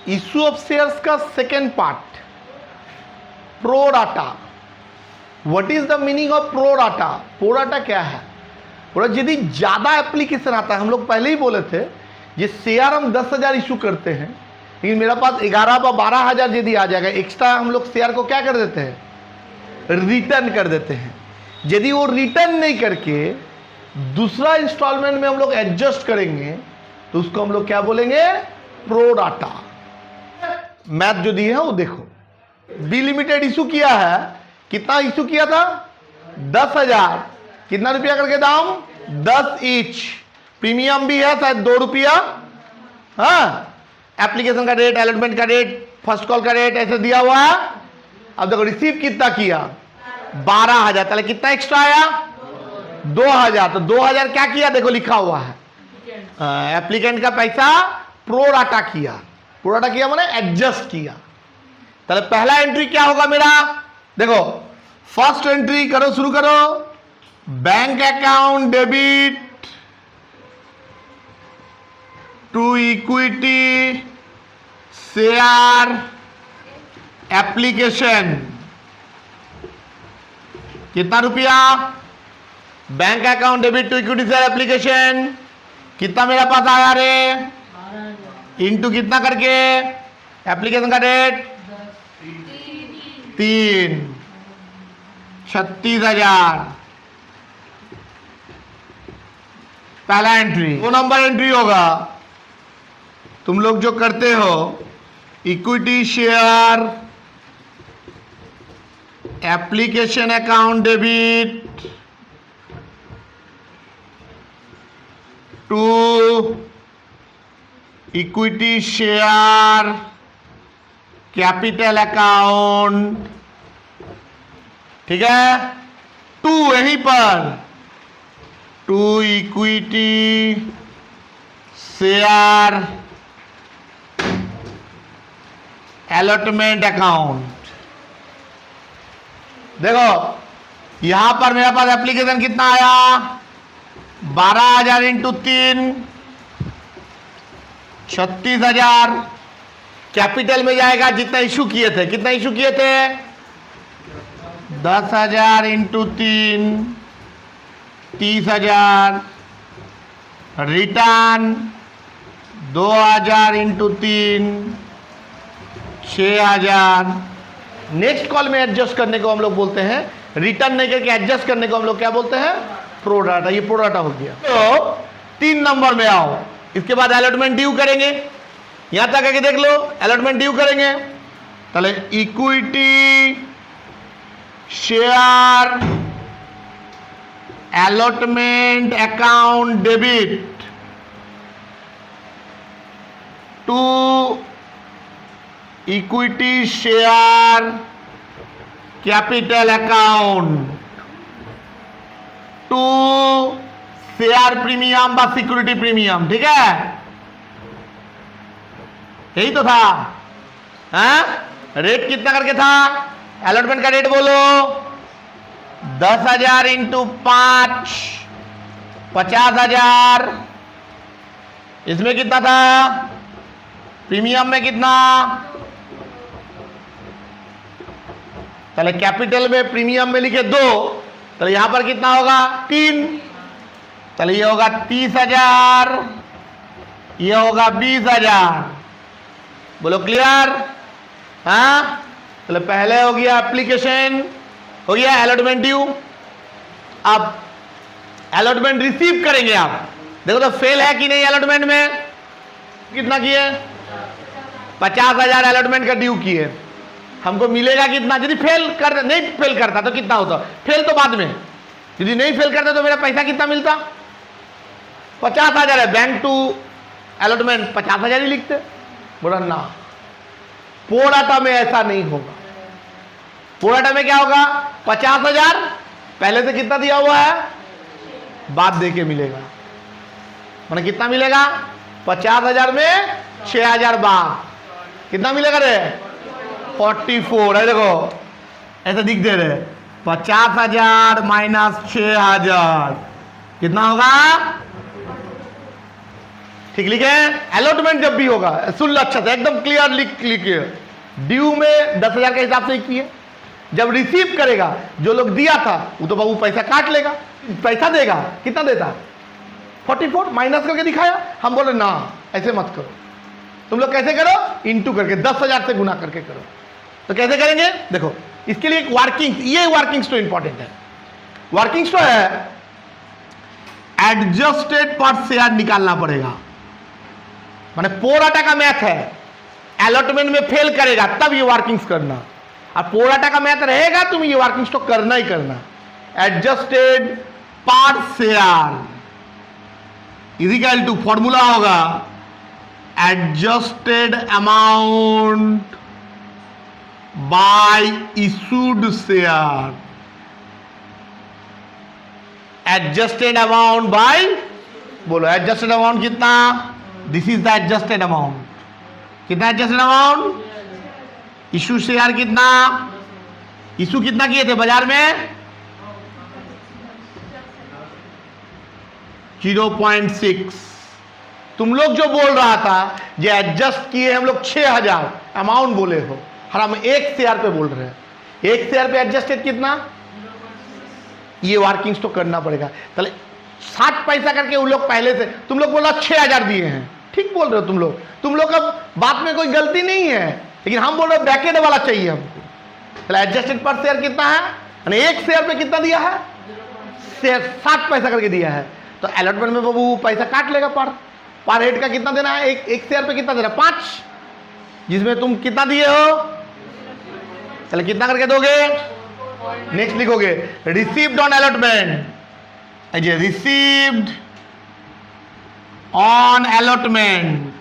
Issue of shares का second part, pro rata. What is the meaning of pro rata? Pro rata क्या है? यदि ज्यादा application आता है, हम लोग पहले ही बोले थे ये शेयर हम 10,000 इशू करते हैं, लेकिन मेरा पास 11 व 12,000 यदि आ जाएगा एक्स्ट्रा, हम लोग शेयर को क्या कर देते हैं? रिटर्न कर देते हैं। यदि वो रिटर्न नहीं करके दूसरा इंस्टॉलमेंट में हम लोग एडजस्ट करेंगे तो उसको हम लोग क्या बोलेंगे? Pro rata. मैथ जो दी है वो देखो, बी लिमिटेड इशू किया है, कितना इशू किया था? 10,000। कितना रुपया करके दाम? 10 ईच। प्रीमियम भी है शायद 2 रुपया। हाँ, एप्लीकेशन का रेट, अलॉटमेंट का रेट, फर्स्ट कॉल का रेट ऐसे दिया हुआ है। अब देखो रिसीव कितना किया? 12,000। पहले कितना एक्स्ट्रा आया? 2,000। तो 2,000 क्या किया? देखो लिखा हुआ है, एप्लीकेंट का पैसा प्रो राटा किया। प्रो राटा किया माने एडजस्ट किया। तो पहला एंट्री क्या होगा मेरा? देखो फर्स्ट एंट्री करो, शुरू करो। Bank account debit to equity share application. कितना रुपया? Bank account debit to equity share application कितना मेरा पास आया रे? इंटू कितना करके? एप्लीकेशन का रेट 3, 36,000। पहला एंट्री। 2 नंबर एंट्री होगा, तुम लोग जो करते हो equity share application account debit to equity share capital account. ठीक है, टू यहीं पर, to equity share allotment account. देखो यहां पर मेरे पास एप्लीकेशन कितना आया? 12,000 इंटू 3, 36,000। कैपिटल में जाएगा जितना इशू किए थे। कितना इशू किए थे? 10,000 into 3, 30,000। Return 2,000 into 3, 6,000। Next call में एडजस्ट करने को हम लोग बोलते हैं, रिटर्न नहीं करके एडजस्ट करने को हम लोग क्या बोलते हैं? Pro rata. ये प्रो राटा हो गया। तो 3 नंबर में आओ, इसके बाद अलॉटमेंट ड्यू करेंगे। यहां तक आके देख लो, अलॉटमेंट ड्यू करेंगे। चले equity share allotment account debit to equity share capital account to share premium व सिक्योरिटी प्रीमियम। ठीक है, यही तो था। रेट कितना करके था? अलॉटमेंट का रेट बोलो। 10,000 इंटू 5, 50,000। इसमें कितना था? प्रीमियम में कितना? चले कैपिटल में प्रीमियम में लिखे 2, तो यहां पर कितना होगा? 3। चले ये होगा 30,000, ये होगा 20,000। बोलो क्लियर? हाँ, चलो पहले हो गया एप्लीकेशन, हो गया अलॉटमेंट ड्यू। अब अलॉटमेंट रिसीव करेंगे आप। देखो तो फेल है कि नहीं? अलॉटमेंट में कितना किए? 50,000 अलॉटमेंट का ड्यू किए। हमको मिलेगा कितना? यदि नहीं फेल करता तो कितना होता? फेल तो बाद में, यदि नहीं फेल करता तो मेरा पैसा कितना मिलता? 50,000 है। बैंक टू अलॉटमेंट 50,000 ही लिखते। बोला ना, प्रो राटा में ऐसा नहीं होगा। प्रो राटा में क्या होगा? 50,000 पहले से कितना दिया हुआ है? बाद दे के मिलेगा। माने कितना मिलेगा? 50,000 में 6,000 बाद कितना मिलेगा रे? 44 है। देखो ऐसे दिख दे रहे, 50,000 माइनस 6,000 कितना होगा? ठीक लिखे हैं। अलॉटमेंट जब भी होगा सुन लो अच्छा से, एकदम क्लियर लिखिए। ड्यू में 10,000 के हिसाब से किए, जब रिसीव करेगा जो लोग दिया था वो तो बाबू पैसा काट लेगा, पैसा देगा, कितना देता 44 माइनस करके दिखाया। हम बोले ना ऐसे मत करो, तुम लोग कैसे करो, इंटू करके 10,000 से गुना करके करो। तो कैसे करेंगे देखो, इसके लिए एक वर्किंग, ये वर्किंग्स तो इंपॉर्टेंट है। वर्किंग्स तो है एडजस्टेड पर शेयर निकालना पड़ेगा, माने पोराटा का मैथ है, अलॉटमेंट में फेल करेगा तब ये वर्किंग्स करना, और पोराटा का मैथ रहेगा तुम ये वर्किंग्स तो करना ही करना। एडजस्टेड पर शेयर इक्वल टू फॉर्मूला होगा adjusted amount by issued share. Adjusted amount by, बोलो एडजस्टेड अमाउंट कितना, this is the adjusted amount, कितना एडजस्टेड अमाउंट, इशू शेयर कितना, इशू कितना किए थे बाजार में 0.6। तुम लोग जो बोल रहा था जो एडजस्ट किए हम लोग 6,000 अमाउंट बोले हो, और हम 1 शेयर पे बोल रहे हैं, 1 शेयर पे एडजस्टेड कितना, ये वर्किंग्स तो करना पड़ेगा। चले 60 पैसा करके उन लोग पहले से, तुम लोग बोला 6,000 दिए हैं, ठीक बोल रहे हो तुम लोग का बात में कोई गलती नहीं है, लेकिन हम बोल रहे ब्रैकेट वाला चाहिए हमको। चलो एडजस्टेड पर शेयर कितना है, यानी 1 शेयर पे कितना दिया है, शेयर 60 पैसा करके दिया है, तो अलॉटमेंट में बाबू पैसा काट लेगा। पर हेड का कितना देना है, एक शेयर पे कितना देना 5, जिसमें तुम कितना दिए हो, चलो कितना करके दोगे, नेक्स्ट लिखोगे received on allotment, received on allotment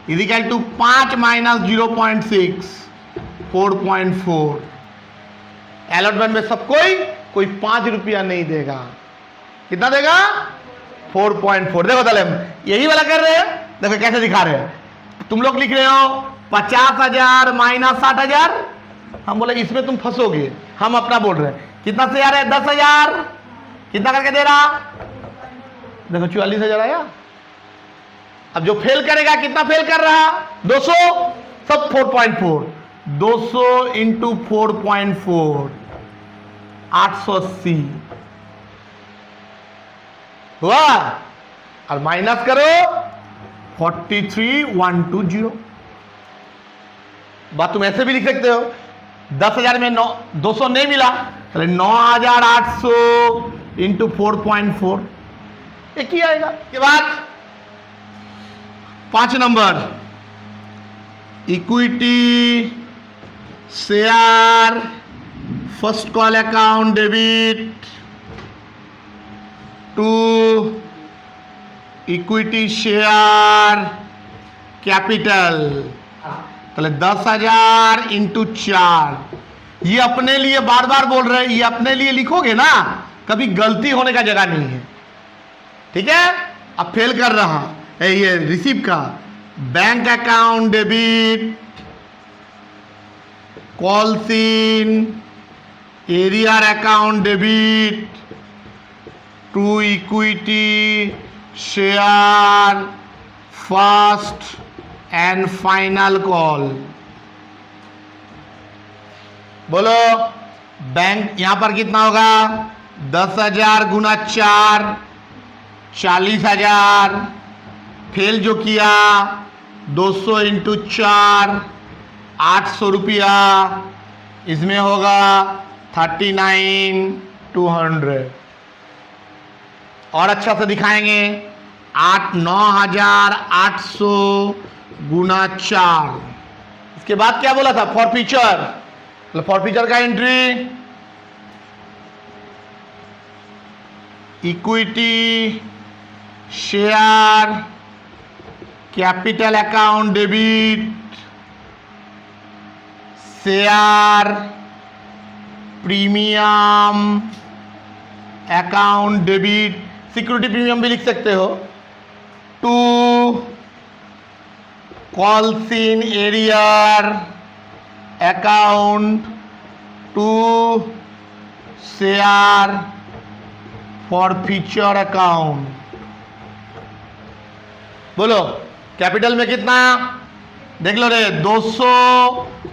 is equal to 5 minus 0.6 4.4। Allotment में सब कोई 5 रुपया नहीं देगा, कितना देगा 4.4। देखो तले यही वाला कर रहे हैं, देखो कैसे दिखा रहे हैं। तुम लोग लिख रहे हो 50,000 माइनस 60,000, हम बोले इसमें तुम फंसोगे, हम अपना बोल रहे हैं। कितना से आ रहा है 10,000, कितना करके दे रहा, देखो 44,000 आया। अब जो फेल करेगा कितना फेल कर रहा 200, सब 4.4, 200 इंटू 4.4 880 हुआ, और माइनस करो 43,120। बात तुम ऐसे भी लिख सकते हो, 10,000 में 200 नहीं मिला, चले 9,800 इंटू 4.4 एक ही आएगा। के बाद 5 number equity share first call account debit to equity share capital, तो 10,000 इंटू 4। ये अपने लिए बार बार बोल रहे हैं, ये अपने लिए लिखोगे ना, कभी गलती होने का जगह नहीं है, ठीक है। अब फेल कर रहा है ये रिसीव का, bank account debit call seen arrear account debit to equity share first and final call. बोलो बैंक यहां पर कितना होगा, 10,000 गुना 4 40,000, फेल जो किया 200 इंटू 4 800 रुपया, इसमें होगा 39,200। और अच्छा से दिखाएंगे 9,800 गुना 4। इसके बाद क्या बोला था, फॉर फ्यूचर, फॉर फ्यूचर का entry equity share capital account debit share premium account debit, security premium भी लिख सकते हो, to call seen arrear account to share forfeiture account. बोलो कैपिटल में कितना, देख लो रे, 200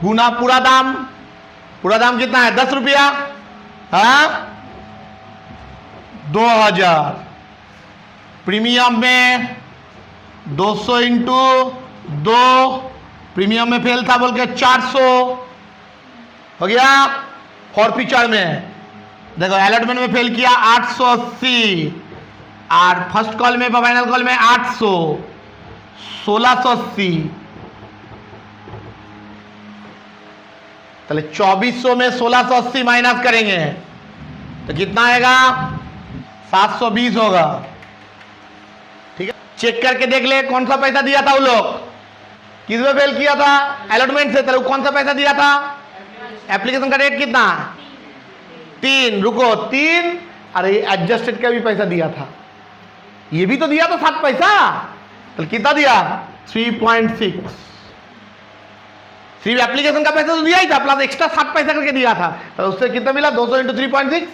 गुना पूरा दाम कितना है, 10 रुपया, हाँ 2000। प्रीमियम में 200 इंटू 2, प्रीमियम में फेल था बोल के 400 हो गया। फॉरफीचर में देखो अलॉटमेंट में फेल किया 880, और फर्स्ट कॉल में फाइनल कॉल में 800, 1680, चले 2400 में 1680 माइनस करेंगे तो कितना आएगा, 720 होगा। ठीक है, चेक करके देख ले कौन सा पैसा दिया था वो लोग, किस में फेल किया था, अलॉटमेंट से, चलो कौन सा पैसा दिया था, एप्लीकेशन का रेट कितना 3, रुको 3, अरे एडजस्टेड का भी पैसा दिया था, ये भी तो दिया था 7 पैसा, तो कितना दिया 3.6, सिर्फ एप्लीकेशन का पैसा तो दिया ही था प्लस एक्स्ट्रा 7 पैसा करके दिया था, तो उससे कितना मिला 200 इंटू 3.6,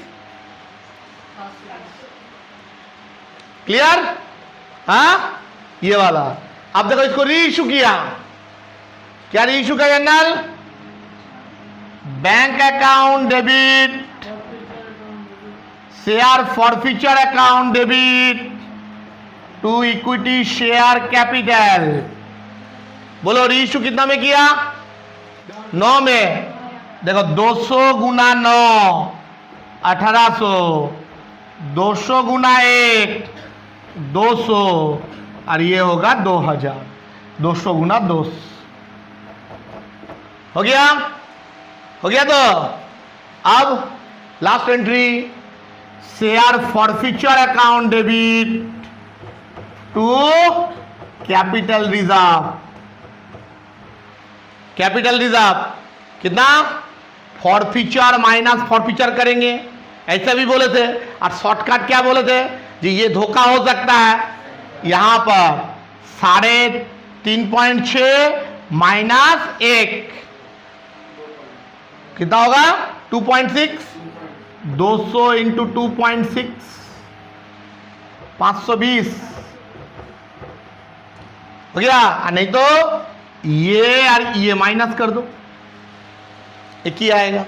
क्लियर, हाँ ये वाला। अब देखो इसको री इशू किया, क्या री इशू का journal, bank account debit, share forfeiture account debit to equity share capital. बोलो री इशू कितना में किया, 9 में, देखो 200 गुना 9 1800, 200 गुना 1 200, और ये होगा 2000, 200 गुना 2 हो गया, हो गया। तो अब last entry, share forfeiture account debit to capital reserve, capital reserve कितना, फॉरफीचर माइनस फॉरफीचर करेंगे, ऐसा भी बोले थे, और शॉर्टकट क्या बोले थे जी, ये धोखा हो सकता है, यहां पर 3.6 माइनस 1 कितना होगा 2.6, 200 इंटू 2.6 520 हो गया, नहीं तो ये और ये माइनस कर दो, एक ही आएगा।